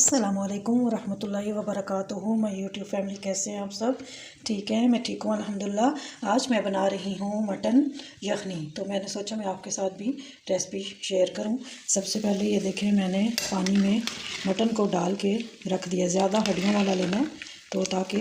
अस्सलामुअलैकुम वरहमतुल्लाहि वबरकातुहू। My YouTube family, कैसे हैं आप सब? ठीक है, मैं ठीक हूँ अल्हम्दुलिल्लाह। आज मैं बना रही हूँ मटन यखनी। तो मैंने सोचा मैं आपके साथ भी रेसिपी शेयर करूँ। सबसे पहले ये देखें, मैंने पानी में मटन को डाल के रख दिया। ज़्यादा हड्डियों वाला लेना है तो ताकि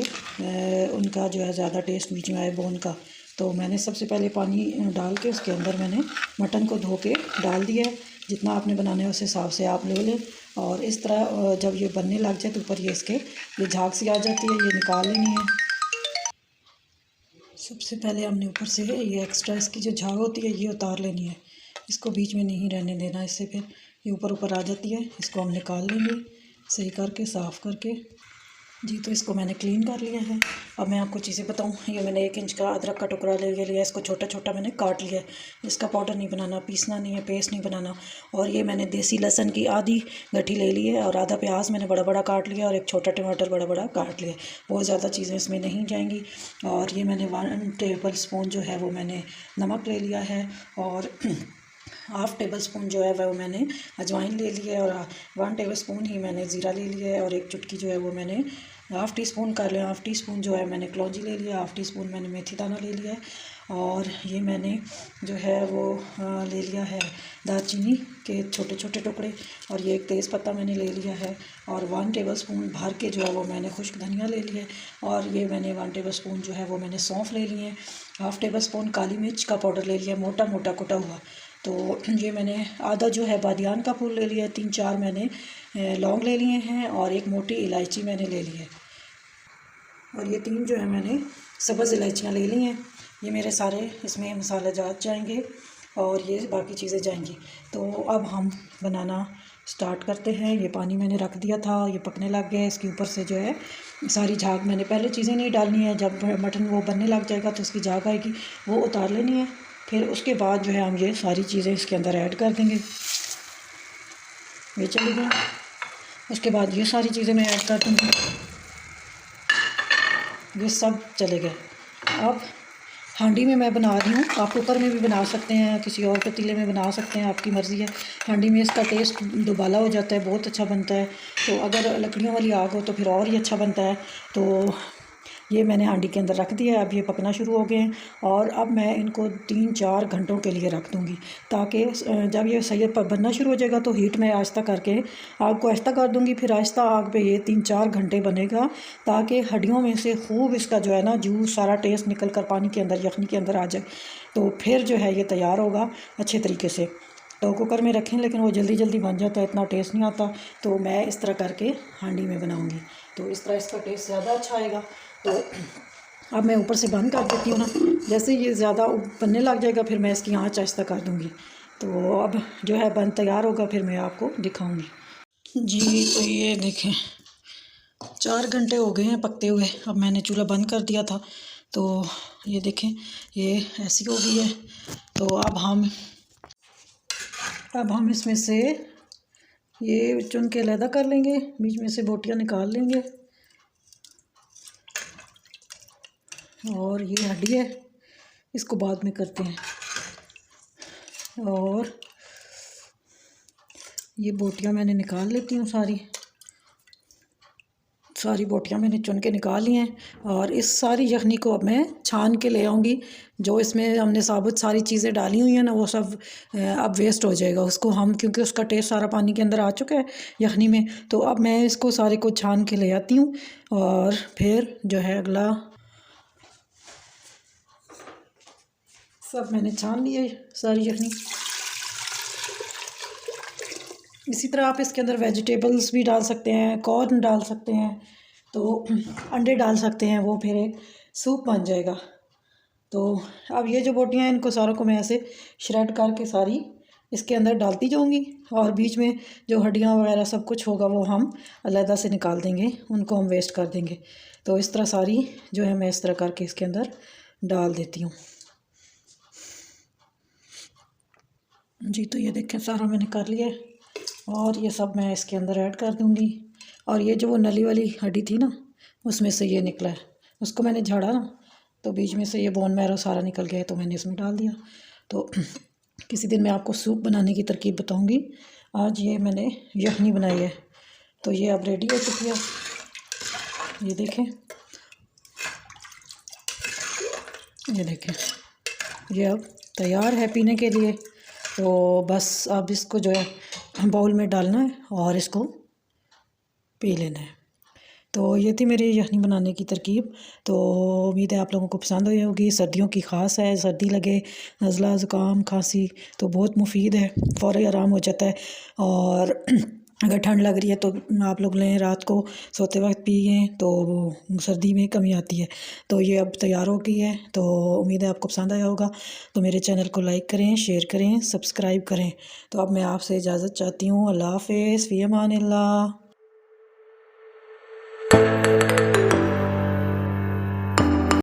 उनका जो है ज़्यादा टेस्ट बीच में आए बोन का। तो मैंने सबसे पहले पानी डाल के उसके अंदर मैंने मटन को धो के डाल दिया। जितना आपने बनाना है उस हिसाब से आप ले लें। और इस तरह जब ये बनने लग जाए तो ऊपर ये इसके ये झाग सी आ जाती है, ये निकाल लेनी है। सबसे पहले हमने ऊपर से ये एक्स्ट्रा इसकी जो झाग होती है ये उतार लेनी है। इसको बीच में नहीं रहने देना, इससे फिर ये ऊपर ऊपर आ जाती है। इसको हम निकाल लेंगे सही करके, साफ़ करके जी। तो इसको मैंने क्लीन कर लिया है। अब मैं आपको चीज़ें बताऊं। ये मैंने 1 इंच का अदरक का टुकड़ा ले लिया। इसको छोटा छोटा मैंने काट लिया है। इसका पाउडर नहीं बनाना, पीसना नहीं है, पेस्ट नहीं बनाना। और ये मैंने देसी लहसुन की आधी गठी ले ली है और आधा प्याज मैंने बड़ा बड़ा काट लिया और एक छोटा टमाटर बड़ा बड़ा काट लिया। बहुत ज़्यादा चीज़ें इसमें नहीं जाएंगी। और ये मैंने 1 टेबल स्पून जो है वो मैंने नमक ले लिया है और हाफ़ टेबल स्पून जो है वो मैंने अजवाइन ले लिया है और 1 टेबल स्पून ही मैंने ज़ीरा ले लिया है और एक चुटकी जो है वो मैंने हाफ़ टी स्पून कर लिया। हाफ़ टी स्पून जो है मैंने कलौंजी ले लिया। हाफ़ टी स्पून मैंने मेथी दाना ले लिया है और ये मैंने जो है वो ले लिया है दालचीनी के छोटे छोटे टुकड़े और ये एक तेज़पत्ता मैंने ले लिया है और 1 टेबल स्पून भर के जो है वो मैंने खुश्क धनिया ले लिया है और ये मैंने 1 टेबल स्पून जो है वो मैंने सौंफ ले लिए है। हाफ़ टेबल स्पून काली मिर्च का पाउडर ले लिया, मोटा मोटा कुटा हुआ। तो ये मैंने आधा जो है बादियान का फूल ले लिया है, 3-4 मैंने लौंग ले लिए हैं और एक मोटी इलायची मैंने ले ली है और ये 3 जो है मैंने सब्ज़ इलायचियाँ ले ली हैं। ये मेरे सारे इसमें मसाले जात जाएंगे और ये बाकी चीज़ें जाएंगी। तो अब हम बनाना स्टार्ट करते हैं। ये पानी मैंने रख दिया था, ये पकने लग गया है। इसके ऊपर से जो है सारी झाग मैंने पहले चीज़ें नहीं डालनी है। जब मटन वो बनने लग जाएगा तो उसकी झाग आएगी, वो उतार लेनी है। फिर उसके बाद जो है हम ये सारी चीज़ें इसके अंदर ऐड कर देंगे। ये चली गई। उसके बाद ये सारी चीज़ें मैं ऐड कर दूँगी। ये सब चले गए। अब हांडी में मैं बना रही हूँ, आप कुकर में भी बना सकते हैं, किसी और पतीले में बना सकते हैं, आपकी मर्ज़ी है। हांडी में इसका टेस्ट दुबाला हो जाता है, बहुत अच्छा बनता है। तो अगर लकड़ियों वाली आग हो तो फिर और ही अच्छा बनता है। तो ये मैंने हांडी के अंदर रख दिया है। अब ये पकना शुरू हो गए हैं और अब मैं इनको 3-4 घंटों के लिए रख दूँगी ताकि जब ये सही बनना शुरू हो जाएगा तो हीट में आहिस्ता करके आग को आहिस्ता कर दूँगी। फिर आहिस्ता आग पे ये 3-4 घंटे बनेगा ताकि हड्डियों में से खूब इसका जो है ना जूस सारा टेस्ट निकल कर पानी के अंदर, यखनी के अंदर आ जाए। तो फिर जो है ये तैयार होगा अच्छे तरीके से। तो कुकर में रखें लेकिन वो जल्दी जल्दी बन जाता है, इतना टेस्ट नहीं आता। तो मैं इस तरह करके हांडी में बनाऊँगी तो इस तरह इसका टेस्ट ज़्यादा अच्छा आएगा। तो अब मैं ऊपर से बंद कर देती हूँ ना। जैसे ये ज़्यादा बनने लग जाएगा फिर मैं इसकी आँच आहिस्ता कर दूँगी। तो अब जो है बन तैयार होगा फिर मैं आपको दिखाऊँगी जी। तो ये देखें 4 घंटे हो गए हैं पकते हुए। अब मैंने चूल्हा बंद कर दिया था तो ये देखें ये ऐसी हो गई है। तो अब हम इसमें से ये चुन के अलहदा कर लेंगे, बीच में से बोटियाँ निकाल लेंगे। और ये हड्डी है, इसको बाद में करते हैं। और ये बोटियाँ मैंने निकाल लेती हूँ, सारी बोटियाँ मैंने चुन के निकाल ली हैं। और इस सारी यखनी को अब मैं छान के ले आऊँगी। जो इसमें हमने साबुत सारी चीज़ें डाली हुई हैं ना वो सब अब वेस्ट हो जाएगा। उसको हम क्योंकि उसका टेस्ट सारा पानी के अंदर आ चुका है यखनी में। तो अब मैं इसको सारे को छान के ले आती हूँ और फिर जो है अगला सब मैंने छान लिया सारी यखनी। इसी तरह आप इसके अंदर वेजिटेबल्स भी डाल सकते हैं, कॉर्न डाल सकते हैं, तो अंडे डाल सकते हैं, वो फिर एक सूप बन जाएगा। तो अब ये जो बोटियाँ हैं इनको सारों को मैं ऐसे श्रेड करके सारी इसके अंदर डालती जाऊंगी और बीच में जो हड्डियाँ वगैरह सब कुछ होगा वो हम अलहदा से निकाल देंगे, उनको हम वेस्ट कर देंगे। तो इस तरह सारी जो है मैं इस तरह करके इसके अंदर डाल देती हूँ जी। तो ये देखें सारा मैंने कर लिया है और ये सब मैं इसके अंदर ऐड कर दूँगी। और ये जो वो नली वाली हड्डी थी ना उसमें से ये निकला है, उसको मैंने झाड़ा ना तो बीच में से ये बोन मैरो सारा निकल गया है तो मैंने इसमें डाल दिया। तो किसी दिन मैं आपको सूप बनाने की तरकीब बताऊँगी। आज ये मैंने यखनी बनाई है तो ये अब रेडी हो चुकी है, ये देखें, ये देखें, ये अब तैयार है पीने के लिए। तो बस अब इसको जो है बाउल में डालना है और इसको पी लेना है। तो ये थी मेरी यखनी बनाने की तरकीब। तो उम्मीद है आप लोगों को पसंद आई होगी। सर्दियों की ख़ास है, सर्दी लगे, नज़ला ज़ुकाम खांसी तो बहुत मुफीद है, फ़ौरी आराम हो जाता है। और अगर ठंड लग रही है तो आप लोग लें, रात को सोते वक्त पिए तो सर्दी में कमी आती है। तो ये अब तैयार हो गई है। तो उम्मीद है आपको पसंद आया होगा। तो मेरे चैनल को लाइक करें, शेयर करें, सब्सक्राइब करें। तो अब मैं आपसे इजाज़त चाहती हूँ। अल्लाह हाफ़िज़, फ़ी अमानिल्लाह।